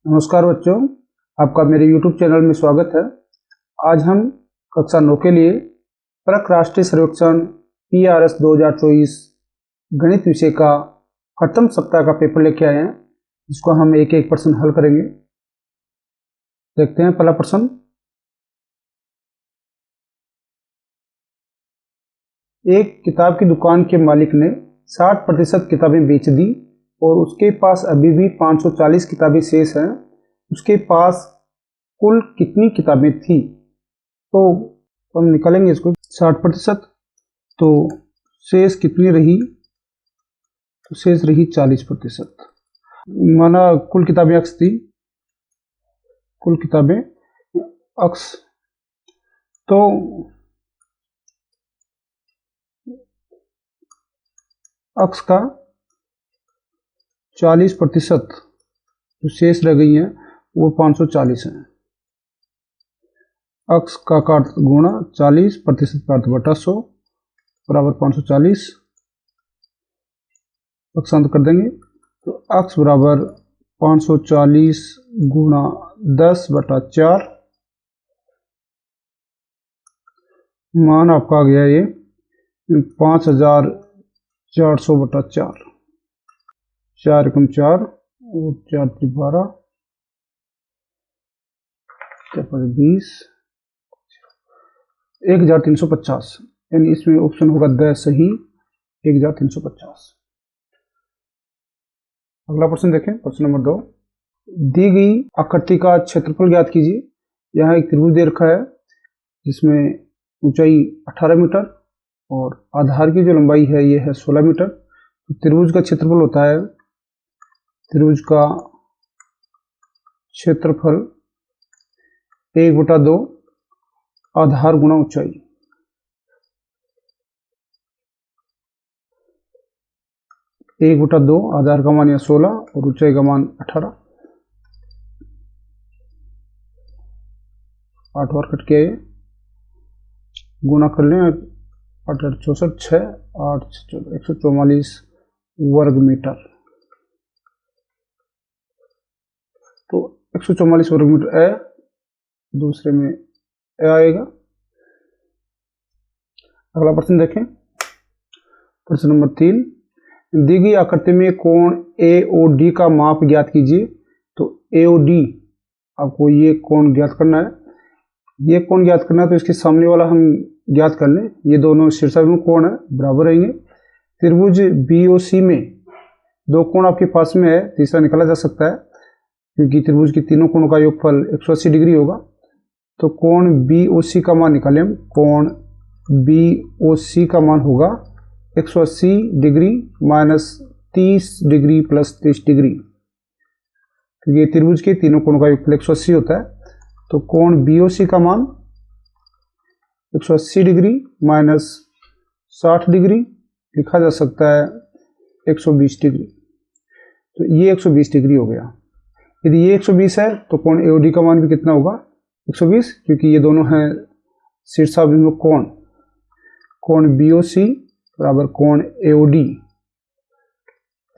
नमस्कार बच्चों, आपका मेरे YouTube चैनल में स्वागत है। आज हम कक्षा 9 के लिए परख राष्ट्रीय सर्वेक्षण PRS 2024 गणित विषय का प्रथम सप्ताह का पेपर लेके आए हैं, जिसको हम एक एक प्रश्न हल करेंगे। देखते हैं पहला प्रश्न। एक किताब की दुकान के मालिक ने 60% किताबें बेच दी और उसके पास अभी भी 540 किताबें शेष हैं। उसके पास कुल कितनी किताबें थी? तो हम निकालेंगे इसको। 60%, तो शेष कितनी रही? तो शेष रही 40%। माना कुल किताबें अक्स थी, कुल किताबें अक्स, तो अक्स का 40% जो शेष रह गई हैं वो 540 है। अक्स का काट गुणा 40% का अर्थ बटा 100 बराबर 540। अक्षांत कर देंगे तो अक्स बराबर 540 गुणा 10 बटा 4। मान आपका आ गया ये 5400 बटा 4। 4 एकम 4 और 4 12, 20, 1350, यानी इसमें ऑप्शन होगा द सही 1350। अगला प्रश्न देखें, प्रश्न नंबर 2। दी गई आकृति का क्षेत्रफल ज्ञात कीजिए। यहाँ एक त्रिभुज दे रखा है जिसमें ऊंचाई 18 मीटर और आधार की जो लंबाई है ये है 16 मीटर। तो त्रिभुज का क्षेत्रफल होता है, त्रिभुज का क्षेत्रफल 1/2 आधार गुणा ऊंचाई। एक बटा 2, आधार का मान 16 और ऊंचाई का मान 18। 8 बार कट के गुणा कर लें, 8 64, 6 8 144 वर्ग मीटर। तो 144 वर्ग मीटर है, दूसरे में ए आएगा। अगला प्रश्न देखें, प्रश्न नंबर 3। दी गई आकृति में कोण AOD का माप ज्ञात कीजिए। तो AOD आपको ये कोण ज्ञात करना है। ये कोण ज्ञात करना है तो इसके सामने वाला हम ज्ञात कर लें। ये दोनों शीर्षाभिमुख कोण है, बराबर रहेंगे। त्रिभुज BOC में दो कोण आपके पास में है, तीसरा निकाला जा सकता है क्योंकि त्रिभुज की तीनों कोणों का योगफल 180 डिग्री होगा। तो कोण BOC का मान निकालें हम। कोण BOC का मान होगा 180 degree minus 30 degree plus 30 degree, क्योंकि त्रिभुज के तीनों कोणों का योगफल 180 होता है। तो कोण BOC का मान 180 डिग्री माइनस 60 डिग्री लिखा जा सकता है 120 डिग्री। तो ये 120 डिग्री हो गया। यदि ये 120 है तो कोण AOD का मान भी कितना होगा? 120, क्योंकि ये दोनों हैं शीर्षाभिमुख कोण। कोण BOC बराबर कोण AOD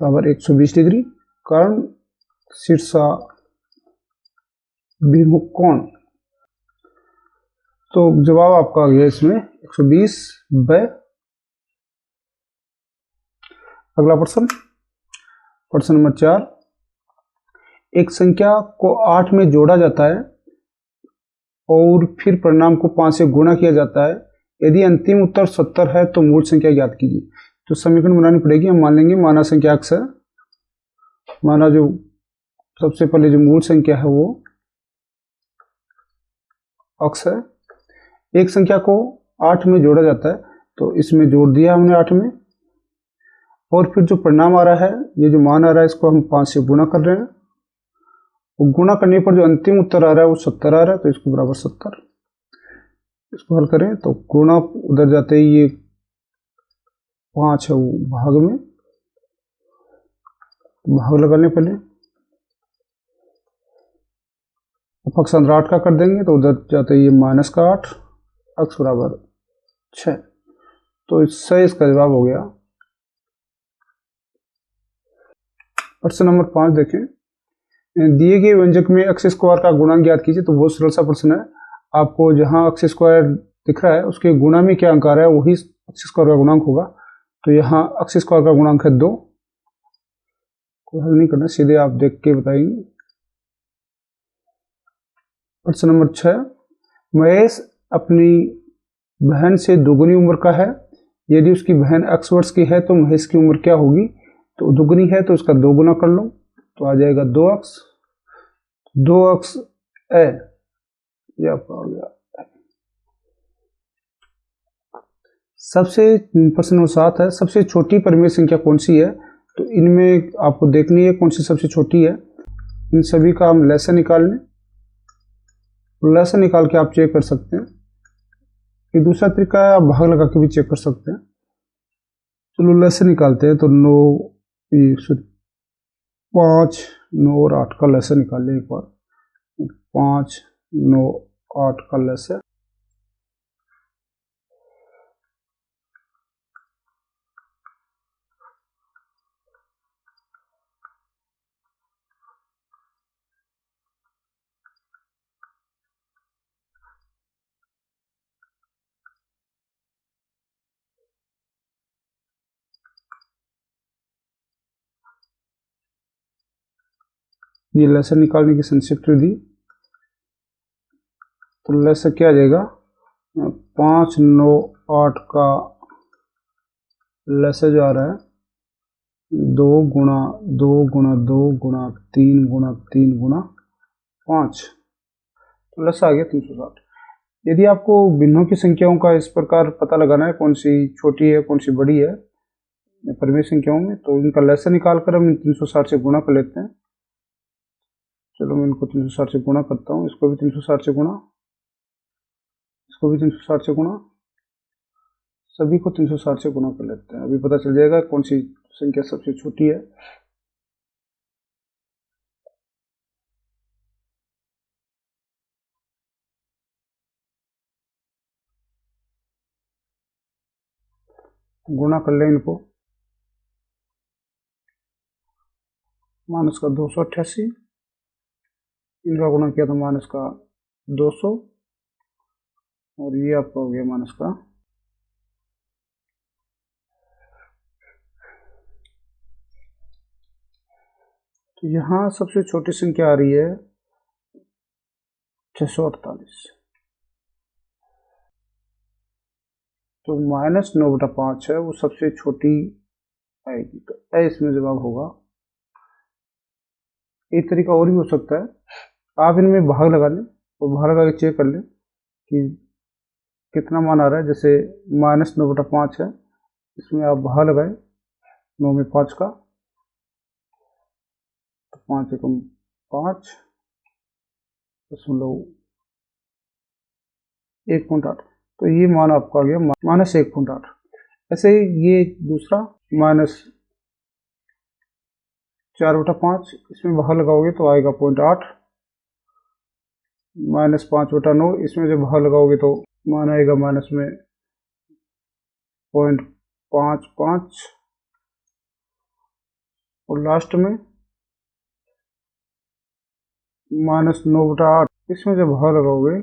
बराबर 120 डिग्री, कारण शीर्षाभिमुख कोण। तो जवाब आपका आ गया इसमें 120 बाय। अगला प्रश्न, प्रश्न नंबर 4। एक संख्या को 8 में जोड़ा जाता है और फिर परिणाम को 5 से गुणा किया जाता है। यदि अंतिम उत्तर 70 है तो मूल संख्या ज्ञात कीजिए। तो समीकरण बनानी पड़ेगी। हम मान लेंगे माना संख्या अक्स है। माना जो सबसे पहले जो मूल संख्या है वो अक्स है। एक संख्या को 8 में जोड़ा जाता है, तो इसमें जोड़ दिया हमने 8 में, और फिर जो परिणाम आ रहा है, ये जो मान आ रहा है, इसको हम 5 से गुणा कर रहे हैं। और गुणा करने पर जो अंतिम उत्तर आ रहा है वो 70 आ रहा है, तो इसको बराबर 70। इसको हल करें तो गुणा उधर जाते ही ये 5 है वो भाग में, भाग लगा लें पहले। अपक्षांतर 8 का कर देंगे तो उधर जाते ही ये माइनस का 8, अक्स बराबर 6। तो इससे इसका जवाब हो गया। प्रश्न नंबर 5 देखें। दिए गए व्यंजक में एक्स स्क्वायर का गुणांक ज्ञात कीजिए। तो बहुत सरल सा प्रश्न है। आपको जहां एक्स स्क्वायर दिख रहा है उसके गुणा में क्या अंक आ रहा है वही एक्स स्क्वायर का गुणांक होगा। तो यहाँ एक्स स्क्वायर का गुणांक है 2। कोई हल नहीं करना, सीधे आप देख के बताएंगे। प्रश्न नंबर 6, महेश अपनी बहन से दोगुनी उम्र का है। यदि उसकी बहन x वर्ष की है तो महेश की उम्र क्या होगी। तो दोगुनी है तो उसका 2 गुना कर लो तो आ जाएगा 2x। 2x है, ये आपका हो गया। प्रश्न नंबर 7 है, सबसे छोटी परिमेय संख्या कौन सी है। तो इनमें आपको देखनी है कौन सी सबसे छोटी है। इन सभी का हम लहसा निकाल लें। लहसा निकाल के आप चेक कर सकते हैं। एक दूसरा तरीका है, आप भाग लगा के भी चेक कर सकते हैं। चलो लहसा निकालते हैं। तो 5, 9 और 8 का लहसा निकाल लें एक बार। 5, 9, 8 का लहसा। ये लहसा निकालने की संक्षिप्त विधि। तो लहसा क्या आ जाएगा, 5, 9, 8 का लहसा जो आ रहा है 2 गुणा 2 गुणा 2 गुणा 3 गुणा 3 गुणा 5। तो लहसा आ गया 360। यदि आपको भिन्नों की संख्याओं का इस प्रकार पता लगाना है कौन सी छोटी है कौन सी बड़ी है परिमेय संख्याओं में, तो इनका लहसा निकाल कर हम 360 से गुणा कर लेते हैं। चलो मैं इनको 360 से गुणा करता हूँ। इसको भी 360 से गुणा, इसको भी 360 से गुणा, सभी को 360 से गुणा कर लेते हैं। अभी पता चल जाएगा कौन सी संख्या सबसे छोटी है। गुणा कर लें इनको। माइनस का 288, इनका गुणा किया तो माइनस का 200, और ये आपका हो गया माइनस का। तो यहाँ सबसे छोटी संख्या आ रही है 648। तो -9/5 है वो सबसे छोटी आएगी। तो ए इसमें जवाब होगा। एक तरीका और भी हो सकता है, आप इनमें भाग लगा लें और भाग लगा के चेक कर लें कि कितना मान आ रहा है। जैसे -9/5 है, इसमें आप भाग लगाएं 9 में 5 का, तो 5 एकम 5 दशमलव 1.8। तो ये मान आपका आ गया -1.8। ऐसे ही ये दूसरा -4/5, इसमें भाग लगाओगे तो आएगा 0.8। -5/9, इसमें जब भाग लगाओगे तो मान आएगा माइनस में 0.55। और लास्ट में -9/8, इसमें जब भाग लगाओगे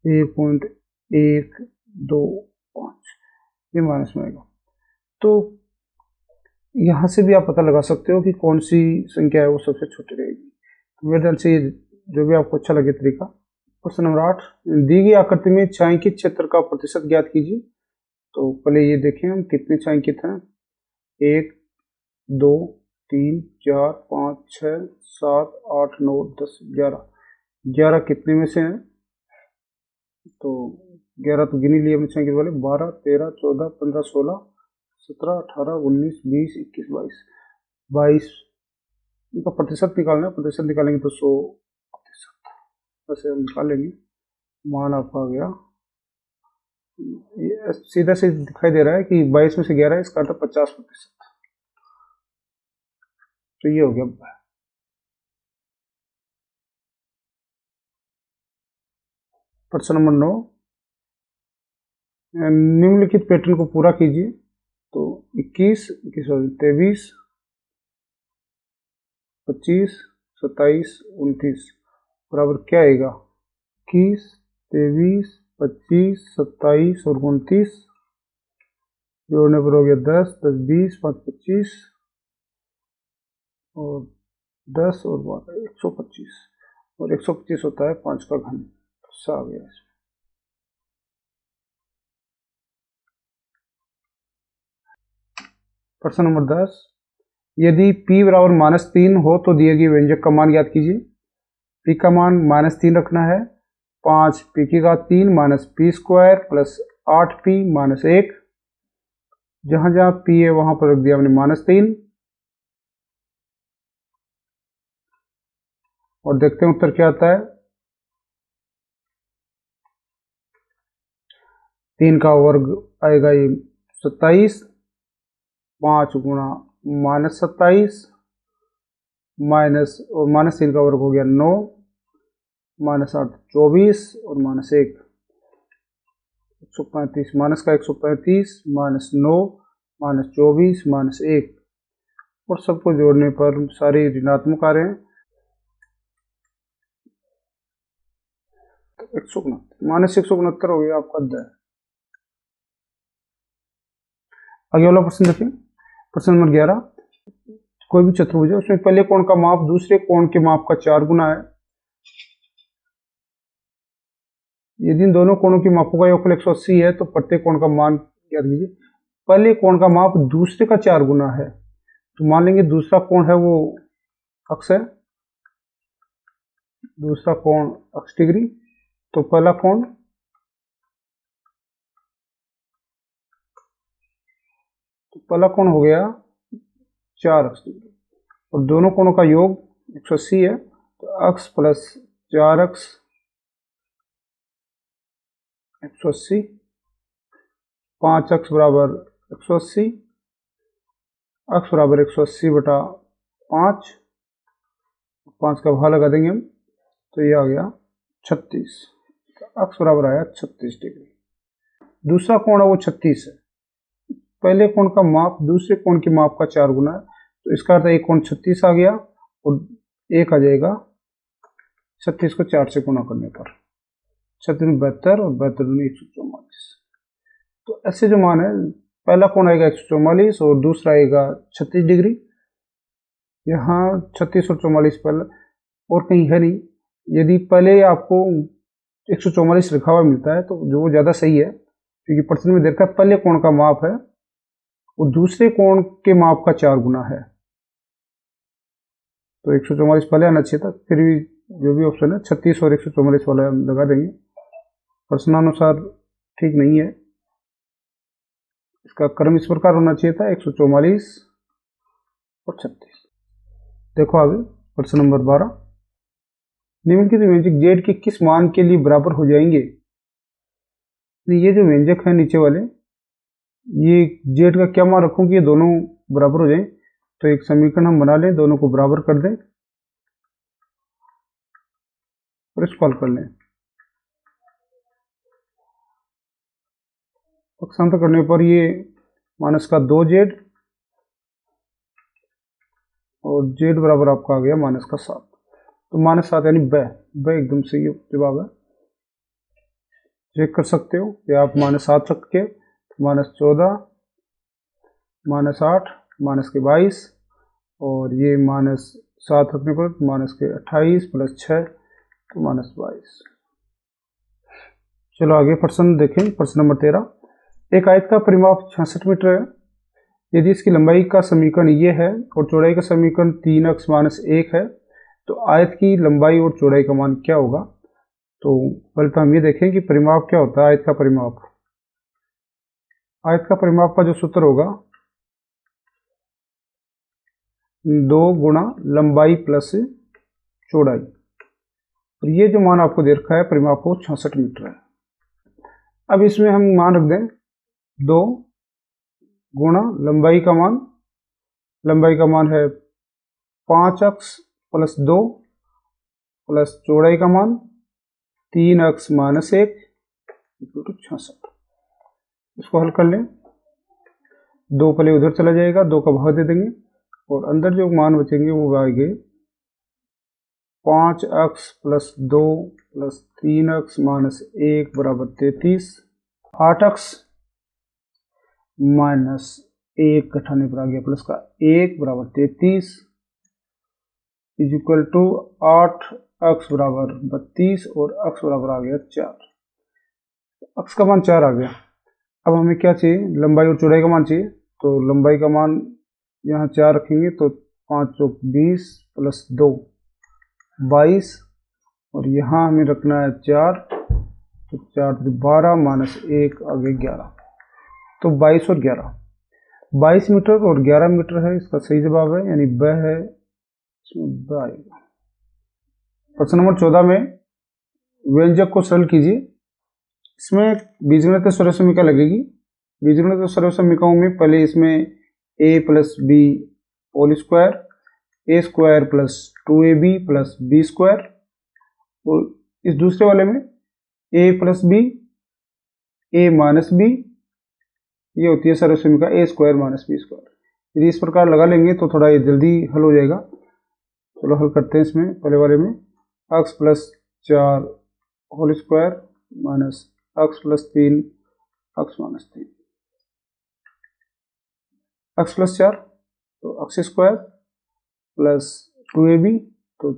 1.125, ये माइनस में आएगा। तो यहाँ से भी आप पता लगा सकते हो कि कौन सी संख्या है वो सबसे छोटी रहेगी। तो मेरे ध्यान से ये जो भी आपको अच्छा लगे तरीका। क्वेश्चन नंबर 8, दी गई आकृति में छायांकित क्षेत्र का प्रतिशत ज्ञात कीजिए। तो पहले ये देखें हम कितने छायांकित हैं। 1, 2, 3, 4, 5, 6, 7, 8, 9, 10, 11। 11 कितने में से हैं, तो 11 तो गिनी लिए हमने छायांकित वाले। 12, 13, 14, 15, 16, 17, 18, 19, 20, 21, 22। इनका प्रतिशत निकालना है। प्रतिशत निकालेंगे तो 100%, वैसे हम निकालेंगे। मान आपका आ गया, ये सीधा से दिखाई दे रहा है कि 22 में से 11 इसका अर्थ 50%। तो ये हो गया। प्रश्न नंबर 9, निम्नलिखित पैटर्न को पूरा कीजिए। तो 21, 23, 25, 27, 29 बराबर क्या आएगा? 21, 23, 25, 27 और 29 जोड़ने पर हो गया 10, 10, 20, 5, 25 और 10 और 12, 125 और 125 होता है 5 का घन। तो आ गया इसमें। प्रश्न नंबर 10, यदि p बराबर -3 हो तो दिए गए व्यंजक का मान ज्ञात कीजिए। p का मान -3 रखना है। 5 p की घात 3 minus P square plus 8p minus 1। जहां जहां p है वहां पर रख दिया हमने -3 और देखते हैं उत्तर क्या आता है। 3 का वर्ग आएगा ये 27, 5 गुणा -27 माइनस और -3 का वर्ग हो गया 9, -8 24 और -1 135, माइनस का 135 -9 -24 -1 और सबको जोड़ने पर सारे ऋणात्मक आ रहे हैं। तो 169 -169 हो गया आपका अध्याय। आगे वाला प्रश्न देखिए। प्रश्न नंबर 11, कोई भी चतुर्भुज है उसमें पहले कोण का माप दूसरे कोण के माप का 4 गुना है। यदि इन दोनों कोणों की मापों का योगफल 180 है तो प्रत्येक कोण का मान ज्ञात कीजिए। पहले कोण का माप दूसरे का 4 गुना है तो मान लेंगे दूसरा कोण है वो अक्ष है, दूसरा कोण अक्ष डिग्री। तो पहला कोण हो गया 4 अक्ष डिग्री और दोनों कोणों का योग 180 है तो अक्ष प्लस 4 अक्ष 180, 5 अक्ष बराबर 180, अक्ष बराबर 180 बटा 5, 5 का भाग लगा देंगे हम तो ये आ गया 36। अक्ष बराबर आया 36 डिग्री। दूसरा कोण है वो 36 है। पहले कोण का माप दूसरे कोण के माप का 4 गुना है तो इसका अर्थ एक कोण 36 आ गया और एक आ जाएगा 36 को 4 से गुना करने पर 36 72 और 72 144। तो ऐसे जो मान है पहला कोण आएगा 144 और दूसरा आएगा 36 डिग्री। यहाँ 36 और 44 पहले और कहीं है नहीं। यदि पहले आपको 144 लिखा हुआ मिलता है तो जो ज़्यादा सही है क्योंकि प्रश्न में देखा पहले कोण का माप है वो दूसरे कोण के माप का 4 गुना है तो 144 पहले आना चाहिए था। फिर भी जो भी ऑप्शन है 36 और 144 वाला हम लगा देंगे। प्रश्नानुसार ठीक नहीं है, इसका क्रम इस प्रकार होना चाहिए था 144 और 36। देखो आगे प्रश्न नंबर 12, निम्नलिखित व्यंजक जेड के किस मान के लिए बराबर हो जाएंगे। ये जो व्यंजक है नीचे वाले ये जेड का क्या मान रखूं कि ये दोनों बराबर हो जाएं। तो एक समीकरण हम बना लें, दोनों को बराबर कर दें और इसको हल कर लें। पक्षांतर करने पर ये माइनस का 2z और z बराबर आपका आ गया माइनस का 7। तो -7 यानी ब एकदम सही जवाब है। चेक कर सकते हो कि आप -7 रख के -14 -8 -22 और ये -7 रखने पर -28 + 6 तो -22। चलो आगे प्रश्न देखें। प्रश्न नंबर 13, एक आयत का परिमाप 66 मीटर है। यदि इसकी लंबाई का समीकरण ये है और चौड़ाई का समीकरण 3x - 1 है तो आयत की लंबाई और चौड़ाई का मान क्या होगा। तो पहले तो हम ये देखें कि परिमाप क्या होता है। आयत का परिमाप, आयत का परिमाप का जो सूत्र होगा 2 गुणा लंबाई प्लस चौड़ाई। और ये जो मान आपको दे रखा है परिमाप को 66 मीटर है। अब इसमें हम मान रख दें 2 गुणा लंबाई का मान है 5x + 2 प्लस चौड़ाई का मान 3x - 1 = 66। इसको हल कर लें, 2 पहले उधर चला जाएगा, 2 का भाग दे देंगे और अंदर जो मान बचेंगे वो आएंगे 5x plus 2 plus 3x minus 1 बराबर 33। 8x माइनस 1 घटाने पर आ गया प्लस का 1 बराबर 33 इज इक्वल टू 8x बराबर 32 और x बराबर आ गया 4। x का मान 4 आ गया। अब हमें क्या चाहिए, लंबाई और चौड़ाई का मान चाहिए। तो लंबाई का मान यहाँ 4 रखेंगे तो 5 चौक 20 प्लस 2 22 और यहाँ हमें रखना है 4 तो 4 12 माइनस 1 आगे 11 तो 22 और 11 22 मीटर और 11 मीटर है इसका सही जवाब है, यानी ब है, इसमें ब आएगा। प्रश्न नंबर 14 में व्यंजक को सरल कीजिए। इसमें बीजगणित सर्व समीकरण लगेगी। बीजगणित सर्व समीकरणों में पहले इसमें a plus B whole square, A square plus 2ab plus B square, और इस दूसरे वाले में a plus B, a minus B, ये होती है सर्व समीकरण A square minus B square. यदि इस प्रकार लगा लेंगे तो थोड़ा ये जल्दी हल हो जाएगा। चलो हल करते हैं। इसमें पहले वाले में x plus 4 whole square minus x plus 3 x minus 3, x plus 4 तो x स्क्वायर प्लस 2ab तो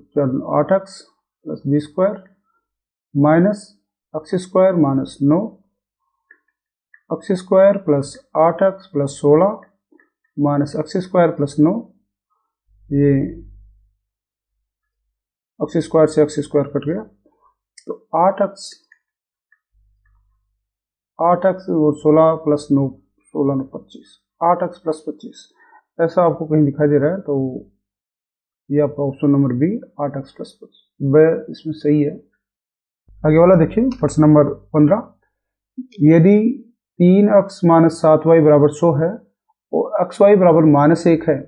8x plus B square minus x square minus 9 x square plus 8x plus 16 minus x square plus 9, ये x square से x square कट गया तो 8x और 16 plus 9 16 9 25 8x plus 25 ऐसा आपको कहीं दिखाई दे रहा है तो ये आपका option number B 8x plus 25 ब इसमें सही है। आगे वाला देखिए प्रश्न नंबर 15। यदि 3x माइनस 7y बराबर 100 है और xy बराबर माइनस 1 है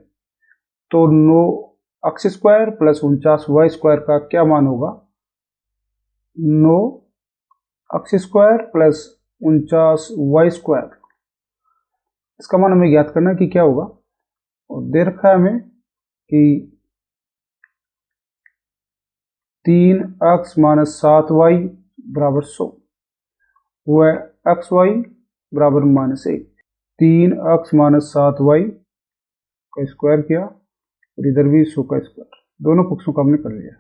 तो 9x square plus 49y square का क्या मान होगा। 9x square plus 49y square, इसका मान हमें ज्ञात करना है कि क्या होगा। और दे रखा है हमें कि 3x माइनस 7y बराबर 100 वह xy बराबर माइनस 1। 3x माइनस 7y का स्क्वायर किया और इधर भी 100 का स्क्वायर, दोनों पक्षों का हमने कर लिया।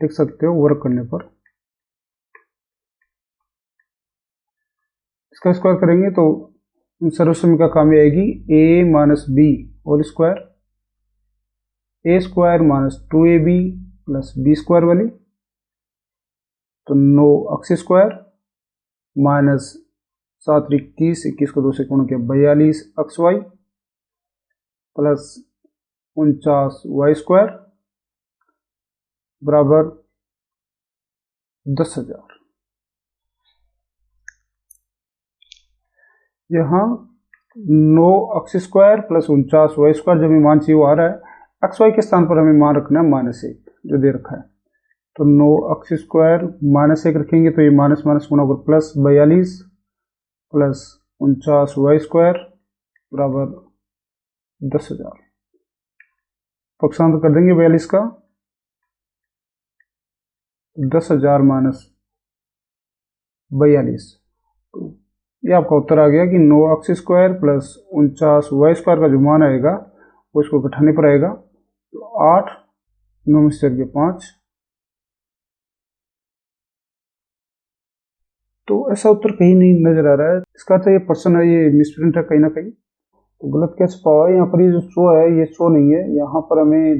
देख सकते हो वर्क करने पर इसका स्क्वायर करेंगे तो सर्व समीकरण काम में आएगी a minus B whole square, A square minus 2ab plus B square वाली, तो 9x स्क्वायर माइनस 7 21 21 को 2 से गुणा किया 42xy प्लस 49y स्क्वायर बराबर 10,000। यहाँ 9x square plus 49y square जब हमें मान चाहिए वो आ रहा है। xy के स्थान पर हमें मान रखना है माइनस 1 जो दे रखा है। तो 9x स्क्वायर माइनस 1 रखेंगे तो ये माइनस माइनस गुणा होकर प्लस 42 प्लस 49y स्क्वायर बराबर 10,000। पक्षांतर कर देंगे 42 का, 10,000 माइनस 42, तो ये आपका उत्तर आ गया कि 9x square plus 49y square का जो मान आएगा वो इसको घटाने पर आएगा तो 8 9 में से 5, तो ऐसा उत्तर कहीं नहीं नजर आ रहा है। इसका तो ये प्रश्न है, ये मिसप्रिंट है कहीं ना कहीं, तो गलत कैसे पावा है। यहाँ पर ये जो शो है ये शो नहीं है, यहाँ पर हमें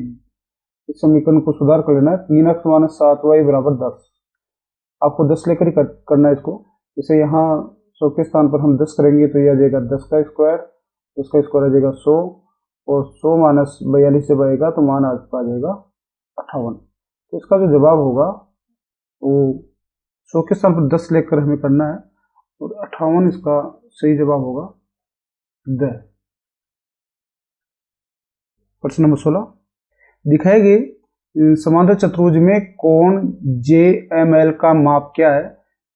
इस समीकरण को सुधार कर लेना है। 3x माइनस 7y बराबर 10, आपको 10 लेकर ही करना है इसको। जैसे यहाँ 100 के स्थान पर हम 10 करेंगे तो ये आ जाएगा 10 का स्क्वायर, उसका स्क्वायर आ जाएगा 100 और 100 माइनस 42 से बनेगा तो मान आ जाएगा 58। तो इसका जो जवाब होगा वो 100 के स्थान पर 10 लेकर हमें करना है और 58 इसका सही जवाब होगा द। प्रश्न नंबर 16। दिखाए गए समांतर चतुर्भुज में कोण JML का माप क्या है।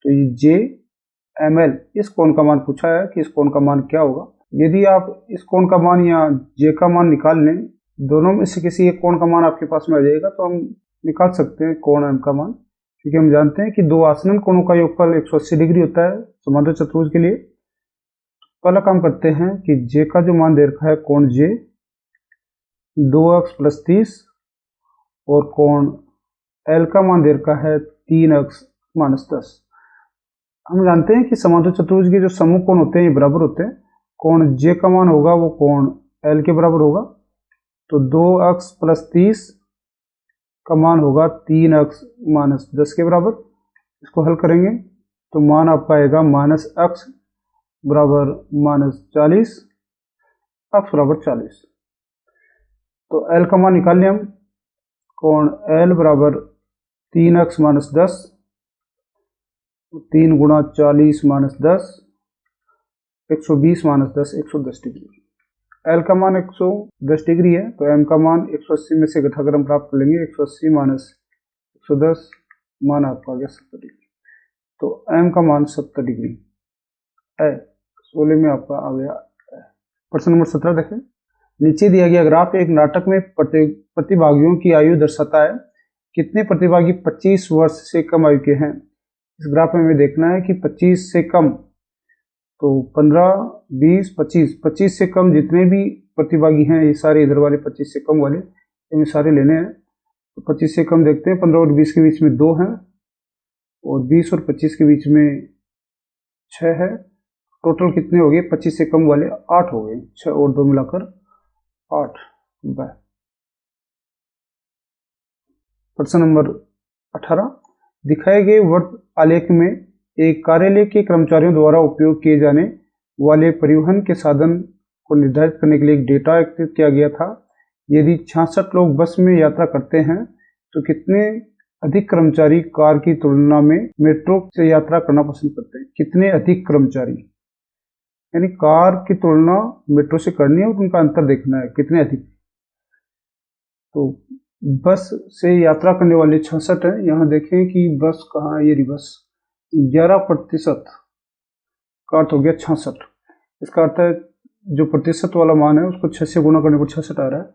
तो ये JML इस कोण का मान पूछा है कि इस कोण का मान क्या होगा। यदि आप इस कोण का मान या J का मान निकाल लें, दोनों में से किसी एक कोण का मान आपके पास में आ जाएगा तो हम निकाल सकते हैं कोण m का मान, क्योंकि हम जानते हैं कि दो आसन्न कोणों का योगफल 180 डिग्री होता है समांतर चतुर्भुज के लिए। पहला काम करते हैं कि j का जो मान दे रखा है कोण j 2x + 30 और कोण l का मान दे रखा है 3x - 10। हम जानते हैं कि समांतर चतुर्भुज के जो सम्मुख कोण होते हैं ये बराबर होते हैं। कोण j का मान होगा वो कोण l के बराबर होगा, तो 2x + 30 का मान होगा 3x - 10 के बराबर। इसको हल करेंगे तो मान आपका आएगा -x बराबर -40, x बराबर 40। तो l का मान निकाल लिया हम। कोण l बराबर 3x - 10, 3 × 40 - 10, 120 - 10, 110 डिग्री। l का मान 110 डिग्री है, तो m का मान 180 में से घटाकर हम प्राप्त कर लेंगे 180 - 110, मान आपका आ गया 70 डिग्री। तो m का मान 70 डिग्री है। 16 में आपका आ गया। प्रश्न नंबर 17 देखें। नीचे दिया गया ग्राफ एक नाटक में प्रतिभागियों की आयु दर्शाता है। कितने प्रतिभागी 25 वर्ष से कम आयु के हैं? इस ग्राफ में हमें देखना है कि 25 से कम, तो 15, 20, 25, 25 से कम जितने भी प्रतिभागी हैं ये सारे इधर वाले 25 से कम वाले हमें सारे लेने हैं। तो 25 से कम देखते हैं, 15 और 20 के बीच में 2 हैं और 20 और 25 के बीच में 6 है। टोटल कितने हो गए 25 से कम वाले? 8 हो गए, 6 और 2 मिलाकर 8। प्रश्न नंबर 18। दिखाए गए वर्त आलेख में एक कार्यालय के कर्मचारियों द्वारा उपयोग किए जाने वाले परिवहन के साधन को निर्धारित करने के लिए एक डेटा एकत्रित किया गया था। यदि 66 लोग बस में यात्रा करते हैं तो कितने अधिक कर्मचारी कार की तुलना में मेट्रो से यात्रा करना पसंद करते हैं? कितने अधिक कर्मचारी, यानी कार की तुलना मेट्रो से करनी है और उनका अंतर देखना है कितने अधिक। तो बस से यात्रा करने वाले 66 हैं। यहाँ देखें कि बस कहाँ है, ये रिवर्स 11% का अर्थ हो गया 66। इसका अर्थ है जो प्रतिशत वाला मान है उसको 6 से गुणा करने पर 66 आ रहा है।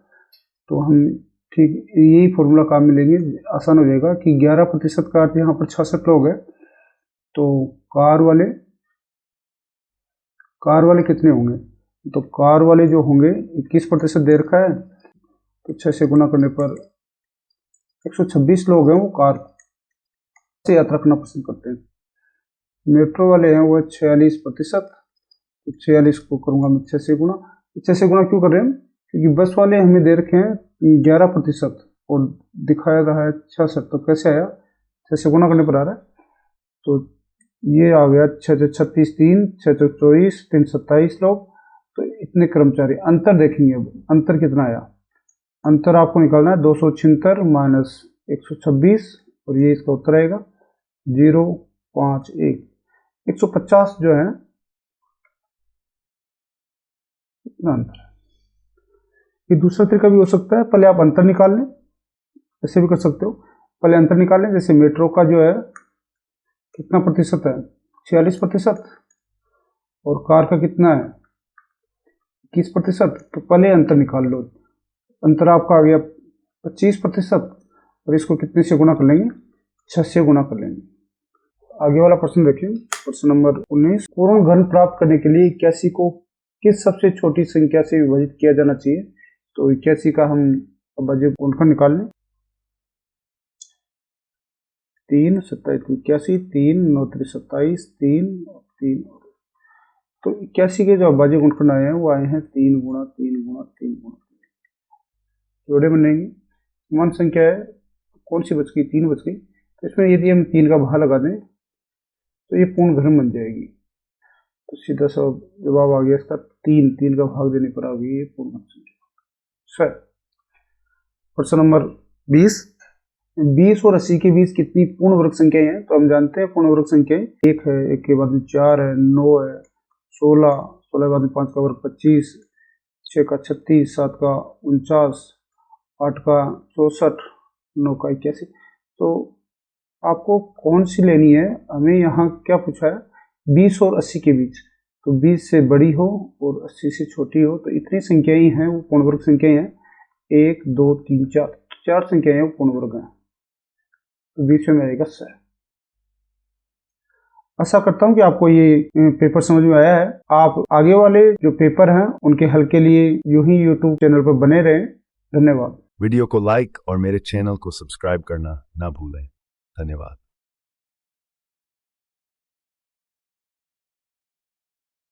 तो हम ठीक यही फॉर्मूला काम में लेंगे, आसान हो जाएगा कि 11% का अर्थ यहाँ पर 66 लोग हैं। तो कार वाले कितने होंगे? तो कार वाले जो होंगे 21% दे रखा है, तो 6 से गुणा करने पर 126 लोग हैं वो कार से यात्रा करना पसंद करते हैं। मेट्रो वाले हैं वो 46%, तो 46 को करूंगा मैं 6 से गुणा। 6 से गुणा क्यों कर रहे हैं? क्योंकि बस वाले हमें दे रखे हैं 11% और दिखाया रहा है 66, तो कैसे आया? 6 से गुणा करने पर आ रहा है। तो ये आ गया 6 × 36, 3, 6 × 24, 3 27 लोग। तो इतने कर्मचारी। अंतर देखेंगे, अब अंतर कितना आया? अंतर आपको निकालना है 276 - 126 और ये इसका उत्तर आएगा 051। 150 जो है इतना अंतर है। ये दूसरा तरीका भी हो सकता है, पहले आप अंतर निकाल लें, ऐसे भी कर सकते हो। पहले अंतर निकाल लें, जैसे मेट्रो का जो है कितना प्रतिशत है? 46% और कार का कितना है? 21%। तो पहले अंतर निकाल लो। अंतर आपका आ गया 25% और इसको कितने से गुणा कर लेंगे? 6 से गुणा कर लेंगे। आगे वाला प्रश्न देखिए, प्रश्न नंबर 19। पूर्ण घन प्राप्त करने के लिए 81 को किस सबसे छोटी संख्या से विभाजित किया जाना चाहिए? तो 81 का हम अभाज्य गुणनखंड निकाल लें। 3 27 81, 3 9 27, 3 और 3। तो 81 के जो अभाज्य गुणनखंड आए हैं वो आए हैं 3 × 3 × 3 × 3। जोड़े बनेंगे, समान संख्या है, कौन सी बच गई? 3 बच गई। तो इसमें यदि हम 3 का भाग लगा दें तो ये पूर्ण घन बन जाएगी। तो सीधा सा जवाब आ गया इसका 3 का भाग देने पर आ गई ये पूर्ण घन संख्या। प्रश्न नंबर 20 और 80 के बीच कितनी पूर्ण वर्ग संख्याएं हैं? तो हम जानते हैं पूर्ण वर्ग संख्याएं 1 है, 1 के बाद में 4 है, 9 है, 16 के बाद में 5 का वर्ग 25, 6 का 36, 7 का 49, 8 का 64, 9 का 81। तो आपको कौन सी लेनी है? हमें यहाँ क्या पूछा है? 20 और 80 के बीच। तो 20 से बड़ी हो और 80 से छोटी हो, तो इतनी संख्याएं हैं वो पूर्ण वर्ग संख्याएं हैं। 1 2 3 4 संख्याएं वो पूर्ण वर्ग हैं। तो 20 में रहेगा 100। आशा करता हूं कि आपको ये पेपर समझ में आया है। आप आगे वाले जो पेपर हैं उनके हल के लिए यूं ही YouTube चैनल पर बने रहें। धन्यवाद। वीडियो को लाइक और मेरे चैनल को सब्सक्राइब करना ना भूलें। धन्यवाद।